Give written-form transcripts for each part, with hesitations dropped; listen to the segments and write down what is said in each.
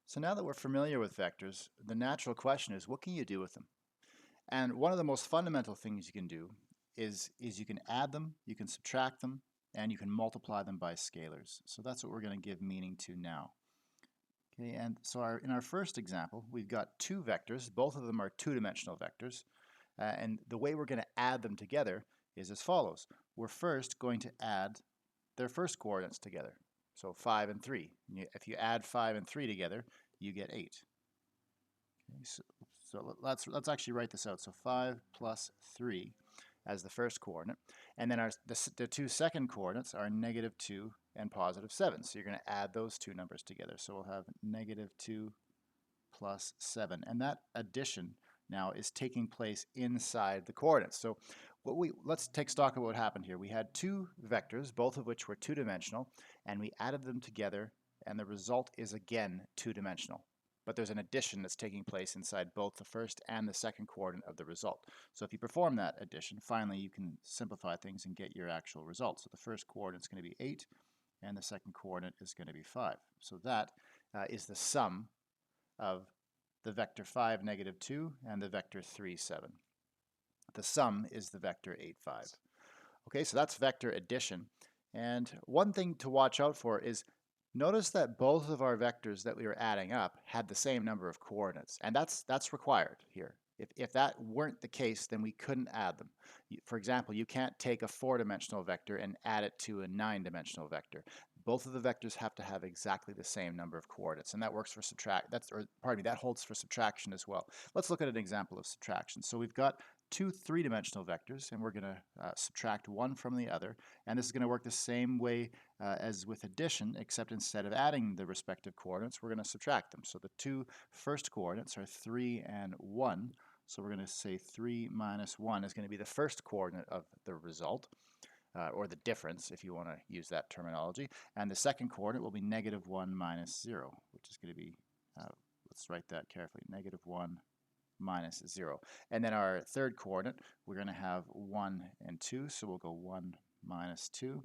So now that we're familiar with vectors, the natural question is, what can you do with them? And one of the most fundamental things you can do is you can add them, you can subtract them, and you can multiply them by scalars. So that's what we're going to give meaning to now. Okay, and so in our first example, we've got two vectors. Both of them are two-dimensional vectors. And the way we're going to add them together is as follows. We're first going to add their first coordinates together. So 5 and 3. If you add 5 and 3 together, you get 8. Okay, so let's actually write this out. So 5 plus 3 as the first coordinate. And then the two second coordinates are -2 and +7. So you're going to add those two numbers together. So we'll have -2 plus 7. And that addition now is taking place inside the coordinates. So let's take stock of what happened here. We had two vectors, both of which were two-dimensional, and we added them together, and the result is again two-dimensional. But there's an addition that's taking place inside both the first and the second coordinate of the result. So if you perform that addition, finally you can simplify things and get your actual result. So the first coordinate is going to be 8, and the second coordinate is going to be 5. So that is the sum of the vector 5, -2, and the vector 3, 7. The sum is the vector 8, 5. Okay, so that's vector addition. And one thing to watch out for is notice that both of our vectors that we were adding up had the same number of coordinates, and that's required here. If that weren't the case, then we couldn't add them. For example, you can't take a 4-dimensional vector and add it to a 9-dimensional vector. Both of the vectors have to have exactly the same number of coordinates, and that works for that holds for subtraction as well. Let's look at an example of subtraction. So we've got two 3-dimensional vectors, and we're going to subtract one from the other, and this is going to work the same way as with addition, except instead of adding the respective coordinates, we're going to subtract them. So the two first coordinates are 3 and 1. So we're going to say 3 minus 1 is going to be the first coordinate of the result, or the difference if you want to use that terminology. And the second coordinate will be -1 minus 0, which is going to be, let's write that carefully, -1 minus 0. And then our third coordinate, we're going to have 1 and 2, so we'll go 1 minus 2.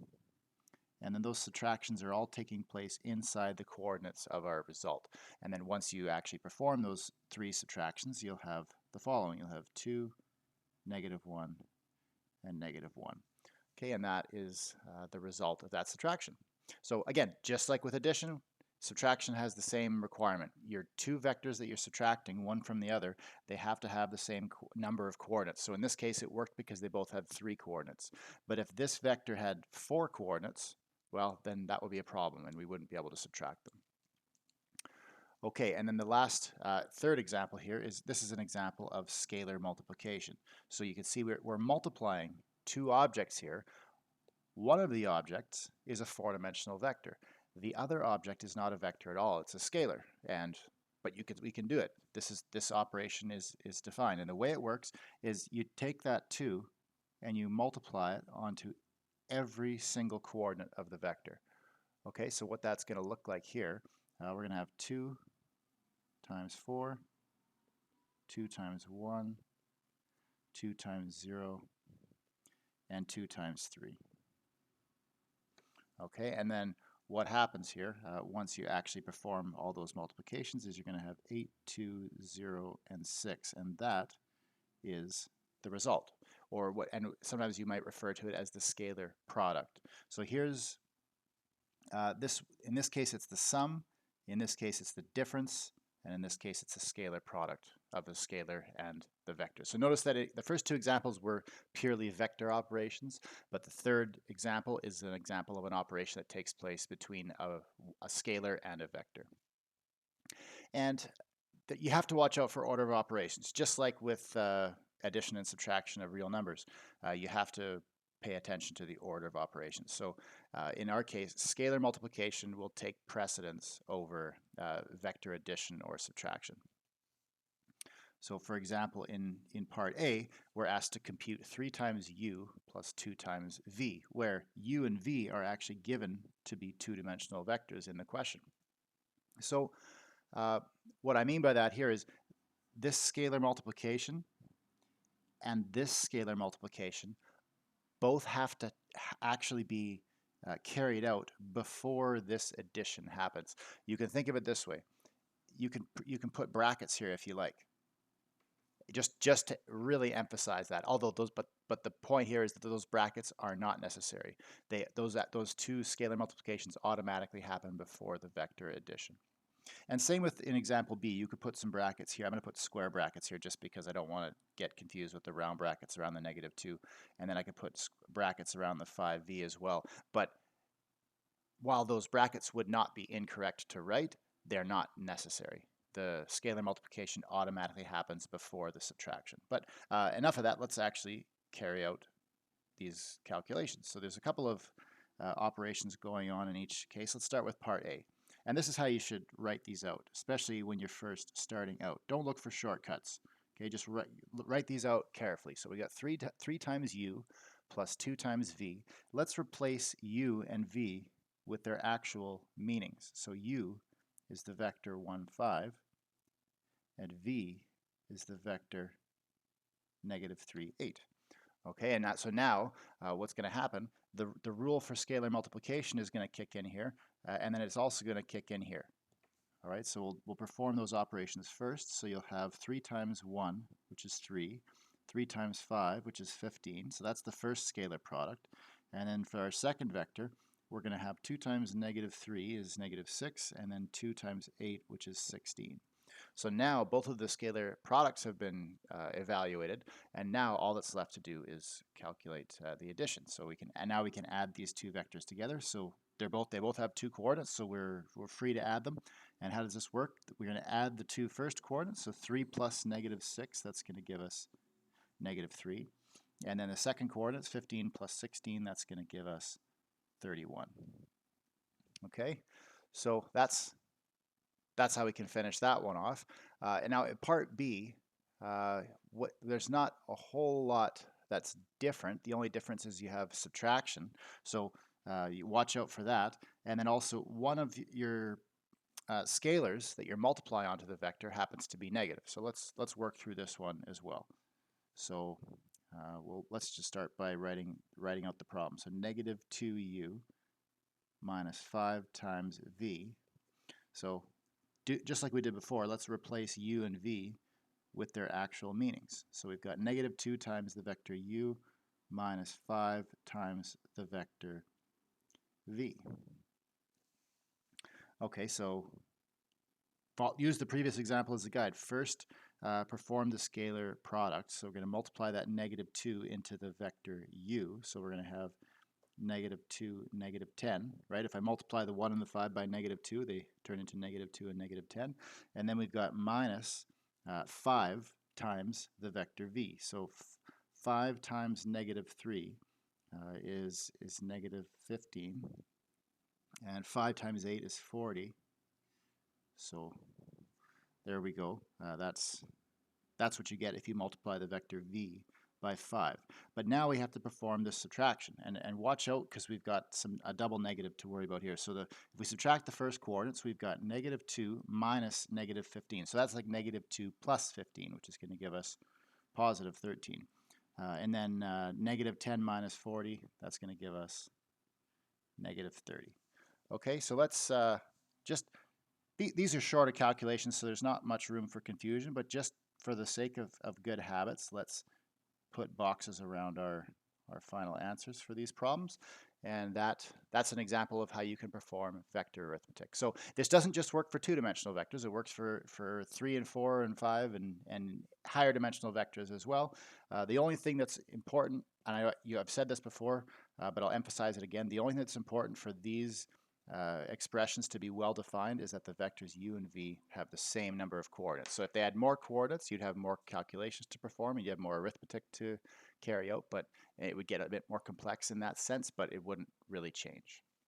And then those subtractions are all taking place inside the coordinates of our result. And then once you actually perform those three subtractions, you'll have the following. You'll have 2, -1, and -1. Okay, and that is the result of that subtraction. So again, just like with addition, subtraction has the same requirement. Your two vectors that you're subtracting, one from the other, they have to have the same number of coordinates. So in this case, it worked because they both had 3 coordinates. But if this vector had 4 coordinates, well, then that would be a problem, and we wouldn't be able to subtract them. Okay, and then the last third example here this is an example of scalar multiplication. So you can see we're multiplying two objects here. One of the objects is a 4-dimensional vector. The other object is not a vector at all. It's a scalar, but we can do it. This operation is defined, and the way it works is you take that 2 and you multiply it onto every single coordinate of the vector. Okay, so what that's going to look like here, we're going to have 2 times 4, 2 times 1, 2 times 0, and 2 times 3. Okay, and then what happens here, once you actually perform all those multiplications, is you're going to have 8, 2, 0, and 6, and that is the result. And sometimes you might refer to it as the scalar product. So here's in this case it's the sum, in this case it's the difference, and in this case it's a scalar product of the scalar and the vector. So notice that the first two examples were purely vector operations, but the third example is an example of an operation that takes place between a scalar and a vector. And that you have to watch out for order of operations, just like with addition and subtraction of real numbers. You have to pay attention to the order of operations. So in our case, scalar multiplication will take precedence over vector addition or subtraction. So for example, in part A, we're asked to compute 3 times u plus 2 times v, where u and v are actually given to be two-dimensional vectors in the question. So what I mean by that here is this scalar multiplication and this scalar multiplication both have to actually be carried out before this addition happens. You can think of it this way. you can put brackets here if you like. Just to really emphasize that. Although but the point here is that those brackets are not necessary. Those two scalar multiplications automatically happen before the vector addition. And same with in example B, you could put some brackets here. I'm going to put square brackets here just because I don't want to get confused with the round brackets around the -2. And then I could put brackets around the 5v as well. But while those brackets would not be incorrect to write, they're not necessary. The scalar multiplication automatically happens before the subtraction. But enough of that. Let's actually carry out these calculations. So there's a couple of operations going on in each case. Let's start with part A. And this is how you should write these out, especially when you're first starting out. Don't look for shortcuts. Okay, just write these out carefully. So we got 3 times u plus 2 times v. Let's replace u and v with their actual meanings. So u is the vector 1, 5, and v is the vector -3, 8. Okay, and so now what's going to happen, the rule for scalar multiplication is going to kick in here, and then it's also going to kick in here. All right, so we'll perform those operations first. So you'll have 3 times 1, which is 3, 3 times 5, which is 15. So that's the first scalar product. And then for our second vector, we're going to have 2 times -3 is -6, and then 2 times 8, which is 16. So now both of the scalar products have been evaluated, and now all that's left to do is calculate the addition. So now we can add these two vectors together. So they both have 2 coordinates, so we're free to add them. And how does this work? We're going to add the 2 first coordinates, so 3 plus -6, that's going to give us -3. And then the second coordinates, 15 plus 16, that's going to give us 31. Okay, so that's how we can finish that one off. And now in part B, there's not a whole lot that's different. The only difference is you have subtraction. So you watch out for that. And then also one of your scalars that you're multiplying onto the vector happens to be negative. So let's work through this one as well. So let's just start by writing out the problem. So -2u minus 5 times v. So just like we did before, let's replace u and v with their actual meanings. So we've got -2 times the vector u minus 5 times the vector v. Okay, so use the previous example as a guide. First, perform the scalar product. So we're going to multiply that -2 into the vector u. So we're going to have -2, -10, right? If I multiply the 1 and the 5 by -2, they turn into -2 and -10. And then we've got minus 5 times the vector v. So 5 times -3 is -15. And 5 times 8 is 40. So there we go. That's what you get if you multiply the vector v by 5. But now we have to perform this subtraction. And watch out, because we've got a double negative to worry about here. So if we subtract the first coordinates, we've got -2 minus -15. So that's like -2 plus 15, which is going to give us positive 13. And then -10 minus 40, that's going to give us -30. Okay, so let's these are shorter calculations, so there's not much room for confusion, but just for the sake of good habits, let's put boxes around our final answers for these problems. And that's an example of how you can perform vector arithmetic. So this doesn't just work for 2-dimensional vectors. It works for 3 and 4 and 5 and higher dimensional vectors as well. The only thing that's important, and I've said this before, but I'll emphasize it again, the only thing that's important for these expressions to be well defined is that the vectors u and v have the same number of coordinates. So if they had more coordinates, you'd have more calculations to perform and you'd have more arithmetic to carry out, but it would get a bit more complex in that sense, but it wouldn't really change.